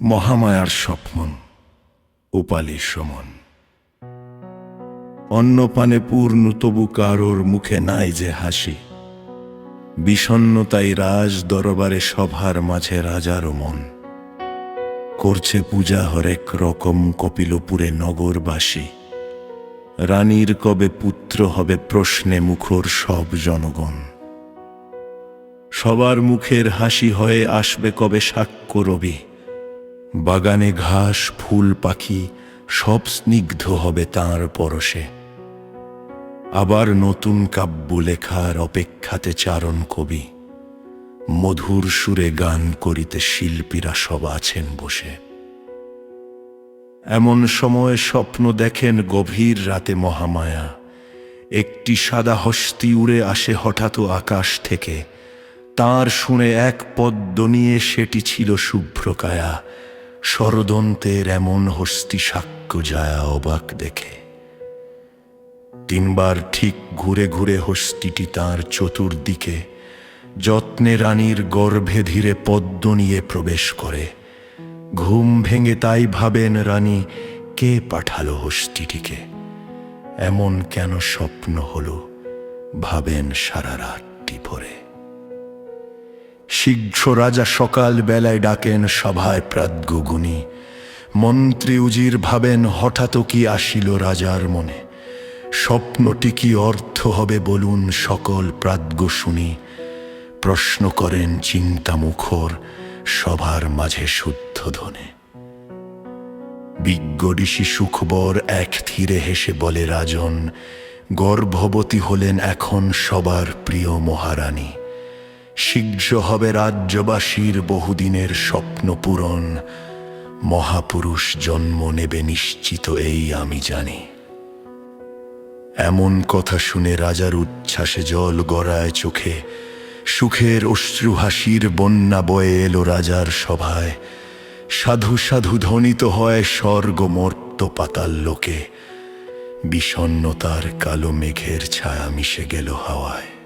মহামায়ার স্বপ্ন উপালি সমন। অন্নপানে পূর্ণ তবু কারোর মুখে নাই যে হাসি। বিষণ্ণতাই রাজ দরবারে সভার মাঝে রাজারও মন। করছে পূজা হরেক রকম কপিলপুরে নগরবাসী। রানীর কবে পুত্র হবে প্রশ্নে মুখর সব জনগণ। সবার মুখের হাসি হয়ে আসবে কবে সাক্ষ্য রবি। বাগানে ঘাস ফুল পাখি সব স্নিগ্ধ হবে তাঁর পরশে। আবার নতুন কাব্য লেখার অপেক্ষাতে চারণ কবি। মধুর সুরে গান করিতে শিল্পীরা সব আছেন বসে। এমন সময় স্বপ্ন দেখেন গভীর রাতে মহামায়া। একটি সাদা হস্তি উড়ে আসে হঠাৎ আকাশ থেকে। তাঁর শুনে এক পদ্ম নিয়ে সেটি ছিল শুভ্রকায়া। শরদন্তের এমন হস্তি সাক্ষ্য যায় অবাক দেখে। তিনবার ঠিক ঘুরে ঘুরে হস্তিটি তাঁর চতুর্দিকে যত্নে রানীর গর্ভে ধীরে পদ্ম নিয়ে প্রবেশ করে। ঘুম ভেঙে তাই ভাবেন রানী, কে পাঠালো হস্তিটিকে? এমন কেন স্বপ্ন হলো ভাবেন সারা রাতটি ভরে। শীঘ্র রাজা সকাল বেলায় ডাকেন সভায় প্রাজ্ঞগুণী। মন্ত্রী উজির ভাবেন হঠাৎ কি আসিল রাজার মনে। স্বপ্নটি কি অর্থ হবে বলুন সকল প্রাজ্ঞ শুনি। প্রশ্ন করেন চিন্তামুখর সভার মাঝে শুদ্ধ ধ্বনে। বিজ্ঞ ঋষি সুখবর এক ধীরে হেসে বলে রাজন, গর্ভবতী হলেন এখন সবার প্রিয় মহারানী। শীঘ্র হবে রাজ্যবাসীর বহুদিনের স্বপ্ন পূরণ। মহাপুরুষ জন্ম নেবে নিশ্চিত এই আমি জানি। এমন কথা শুনে রাজার উচ্ছ্বাসে জল গড়ায় চোখে। সুখের অশ্রু হাসির বন্যা বয়ে এলো রাজার সভায়। সাধু সাধু ধ্বনিত হয় স্বর্গ মর্ত্য পাতাল লোকে। বিষণ্ণতার কালো মেঘের ছায়া মিশে গেল হাওয়ায়।